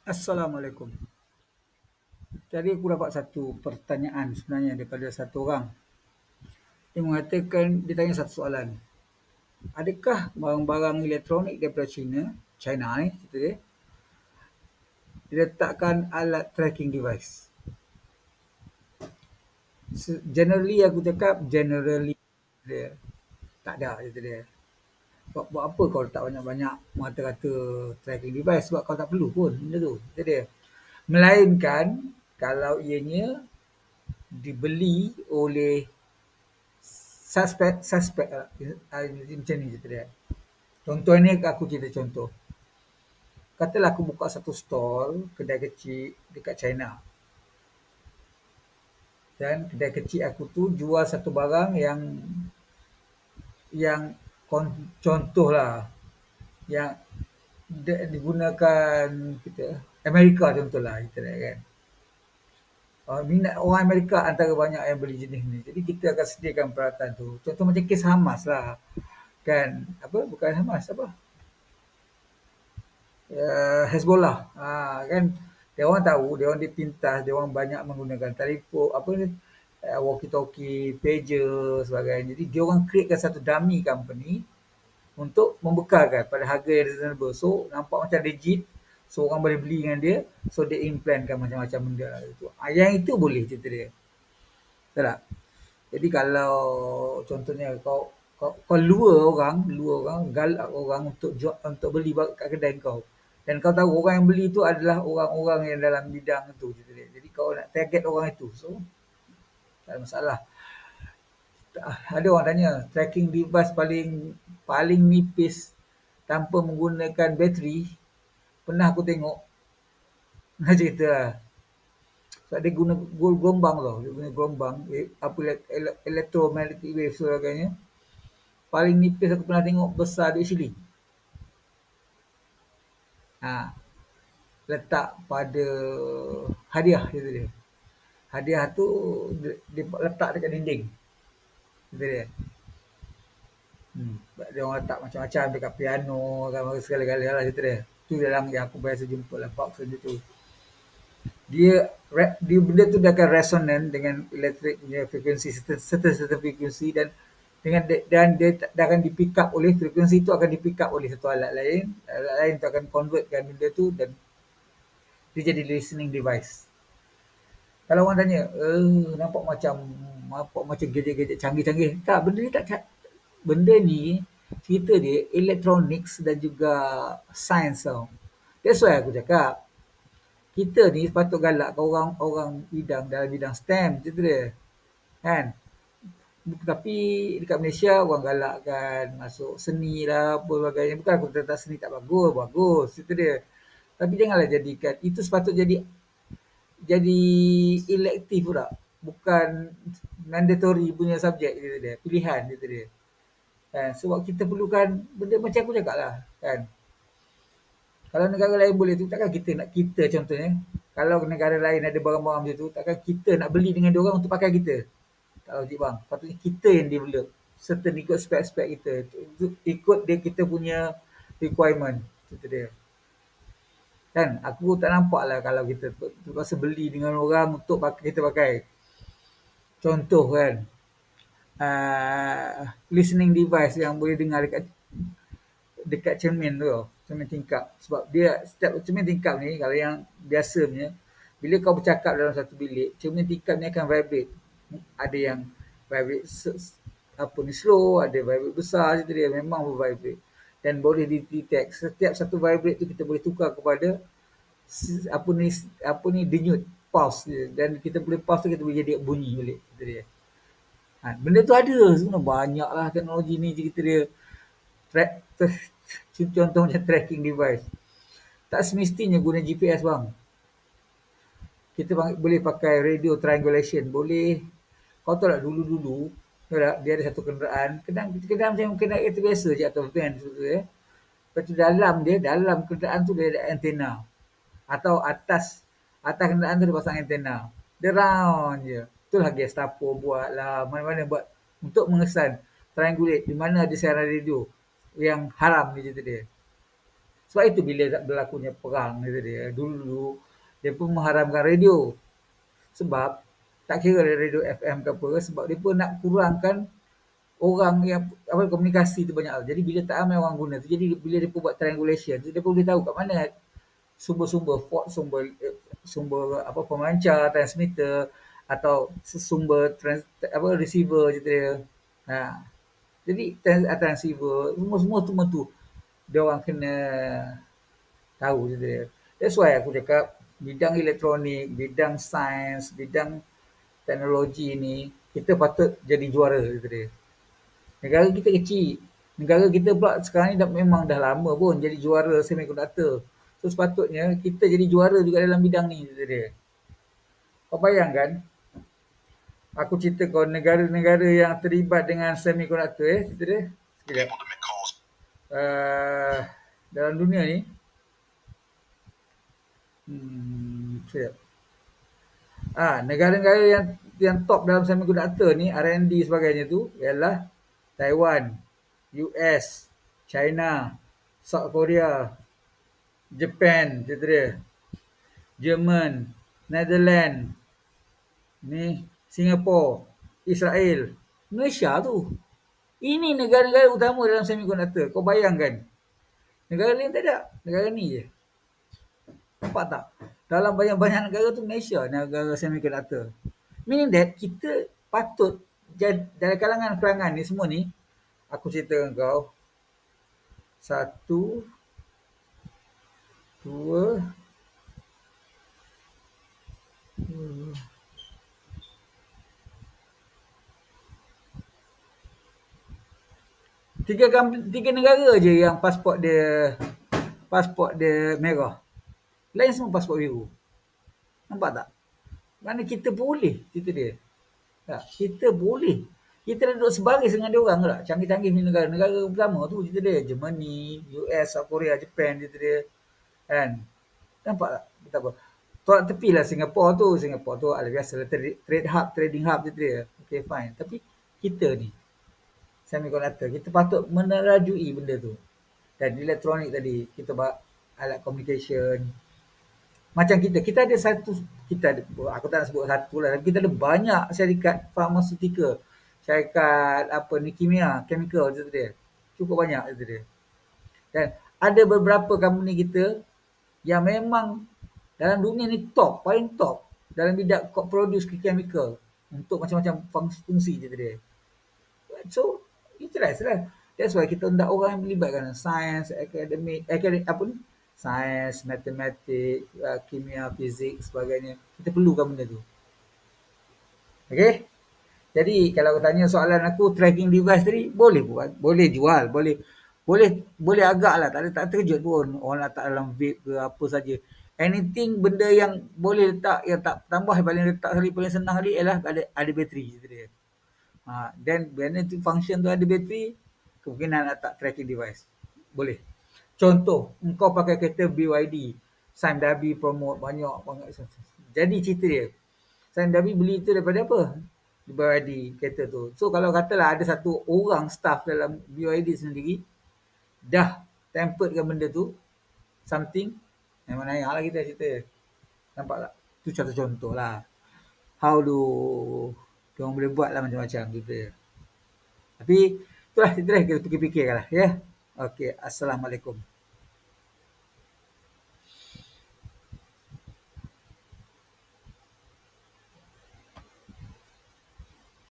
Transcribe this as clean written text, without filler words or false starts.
Assalamualaikum. Tadi aku dapat satu pertanyaan sebenarnya daripada satu orang. Dia mengatakan, dia tanya satu soalan. Adakah barang-barang elektronik daripada China ni, kata dia, diletakkan alat tracking device? Generally aku cakap, generally dia tak ada, kata dia. Buat apa kau letak banyak-banyak mata-kata tracking device sebab kau tak perlu pun benda tu, kata dia. Melainkan kalau ianya dibeli oleh suspek macam ni cerita dia. Contoh ni aku cerita contoh. Katalah aku buka satu stall kedai kecil dekat China. Dan kedai kecil aku tu jual satu barang yang contoh lah yang digunakan kita Amerika contohlah kita kan. Minat orang Amerika antara banyak yang beli jenis ni. Jadi kita akan sediakan peralatan tu. Contoh macam kes Hamas lah. Kan apa bukan Hamas apa Hezbollah. Kan dia orang tahu, dia orang dipintas, dia orang banyak menggunakan telefon apa ni walkie talkie, pager sebagainya. Jadi dia orang createkan satu dummy company untuk membekalkan pada harga yang reasonable. So nampak macam legit. So orang boleh beli dengan dia. So dia implankan macam-macam benda lah itu. Yang itu boleh cerita dia. Betul tak? Jadi kalau contohnya kau lure orang, galak orang untuk beli kat kedai kau. Dan kau tahu orang yang beli itu adalah orang-orang yang dalam bidang itu. Jadi kau nak target orang itu. So, tak ada masalah. Ada orang tanya, tracking device paling nipis tanpa menggunakan bateri. Pernah aku tengok. Nak cerita lah. Sebab dia guna gelombang tau. Dia guna gelombang. Apa electromagnetic wave sebagainya. Paling nipis aku pernah tengok besar duit shilling. Letak pada hadiah kata dia. Hadiah tu dia letak dekat dinding. Kata dia. Dia orang letak macam-macam dekat piano kan segala-gala lah kata dia. Tu dalam yang aku biasa jumpa lah box macam tu. Dia benda tu dia akan resonan dengan elektrik punya frekuensi certain frekuensi dan dia akan di pick up oleh frekuensi tu akan di pick up oleh satu alat lain tu akan convertkan benda tu dan dia jadi listening device. Kalau orang tanya, nampak macam gadget-gadget canggih-canggih. Tak, benda ni cerita dia electronics dan juga science tau. That's why aku cakap kita ni sepatut galak ke orang bidang dalam bidang STEM cerita dia. Kan? Tapi dekat Malaysia orang galakkan masuk seni lah apa sebagainya. Bukan aku kata seni tak bagus, bagus cerita dia. Tapi janganlah jadikan itu sepatut jadi elektif pula. Bukan mandatory punya subjek cerita dia, pilihan cerita dia. Kan? Sebab kita perlukan benda macam aku cakap lah. Kan? Kalau negara lain boleh tu, takkan kita contohnya. Kalau negara lain ada barang-barang macam tu, takkan kita nak beli dengan diorang untuk pakai kita. Tak logik bang. Patutnya kita yang develop. Serta ikut spek-spek kita. Ikut dia kita punya requirement. Itu dia. Kan? Aku tak nampak lah kalau kita terpaksa beli dengan orang untuk kita pakai. Contoh kan. Listening device yang boleh dengar dekat cermin tu. Cermin tingkap. Sebab dia setiap cermin tingkap ni kalau yang biasa punya bila kau bercakap dalam satu bilik, cermin tingkap ni akan vibrate. Ada yang vibrate slow, ada vibrate besar macam dia memang bervibrate dan boleh detect. Setiap satu vibrate tu kita boleh tukar kepada apa ni denyut pulse dia. Dan kita boleh pulse tu kita boleh jadi bunyi balik kata dia. Benda tu ada sebenarnya banyaklah teknologi ni cerita dia. Contoh macam tracking device. Tak semestinya guna GPS bang. Kita boleh pakai radio triangulation. Boleh. Kau tahu tak dulu-dulu dia ada satu kenderaan macam kenderaan kereta biasa je atau van ya. Lepas tu dalam kenderaan tu dia ada antena. Atau atas kenderaan tu dia pasang antena. Dia round je. Itulah Gestapo buat lah. Mana-mana buat untuk mengesan triangulate di mana ada siaran radio yang haram ni cerita dia. So Sebab itu bila berlakunya perang itu dia, dulu dia pun mengharamkan radio. Sebab tak kira radio FM ke apa, sebab dia pun nak kurangkan orang yang apa komunikasi tu banyak. Jadi bila tak ramai orang guna tu, jadi bila dia pun buat triangulation tu, dia pun boleh tahu kat mana sumber-sumber fault, sumber apa pemancar, transmitter atau sumber apa receiver je dia. Ha. Jadi transceiver semua tu dia orang kena tahu je dia. That's why aku cakap bidang elektronik, bidang sains, bidang teknologi ni kita patut jadi juara gitu dia. Negara kita kecil. Negara kita pula sekarang ni memang dah lama pun jadi juara semiconductor. So sepatutnya kita jadi juara juga dalam bidang ni gitu dia. Kau bayangkan aku cerita kau negara-negara yang terlibat dengan semiconductor cerita dia. Sekejap. Dalam dunia ni sekejap. Negara-negara yang top dalam semiconductor ni R&D sebagainya tu ialah Taiwan, US, China, South Korea, Japan, cerita dia. Jerman, Netherlands, ni Singapura, Israel, Malaysia tu. Ini negara-negara utama dalam semiconductor. Kau bayangkan. Negara lain tak ada. Negara ni je. Nampak tak? Dalam banyak-banyak negara tu Malaysia negara semiconductor. Meaning that kita patut dari kalangan-kalangan ni semua ni aku cerita dengan kau. 1 2 tiga negara je yang pasport dia merah. Lain semua pasport biru. Nampak tak? Mana kita boleh cerita dia. Tak, kita boleh. Kita dah duduk sebaris dengan dia orang tak? Canggih-canggih ni negara pertama tu cerita dia. Germany, US, South Korea, Japan cerita dia. Kan? Nampak tak? Betapa. Tolak tepi lah Singapura tu. Singapura tu biasa lah trading hub cerita dia. Okay, fine. Tapi kita ni semiconductor, kita patut menerajui benda tu. Dan elektronik tadi, kita buat alat communication. Macam kita ada satu, aku tak nak sebut satu lah, tapi kita ada banyak syarikat farmaceutical, syarikat apa ni kimia, chemical tu dia. Cukup banyak tu dia. Dan ada beberapa company kita yang memang dalam dunia ni top, paling top dalam bidang produce chemical untuk macam-macam fungsi je dia. So, interest lah. That's why kita hendak orang yang melibatkan sains, akademik apa ni? Sains, matematik, kimia, fizik, sebagainya. Kita perlukan benda tu. Okay? Jadi, kalau tanya soalan aku, tracking device tadi, boleh buat. Boleh jual. Boleh agak lah. Tak terkejut pun. Orang letak dalam vape ke apa saja. Anything benda yang boleh letak, yang tak tambah, paling letak sekali, paling senang sekali ialah ada bateri. Dia. Dan bila tu function tu ada bateri, kemungkinan nak tak tracking device. Boleh. Contoh, engkau pakai kereta BYD, Sam Dabi promote banyak. Jadi cerita dia, Sam Dabi beli tu daripada apa? BYD kereta tu. So kalau katalah ada satu orang staff dalam BYD sendiri, dah tempered kan benda tu, something, memang naik lah kita cerita. Nampak tak? Tu satu contoh lah. How do diorang boleh buat lah macam-macam gitu. Tapi itulah kita fikir-fikir lah ya. Okey, assalamualaikum.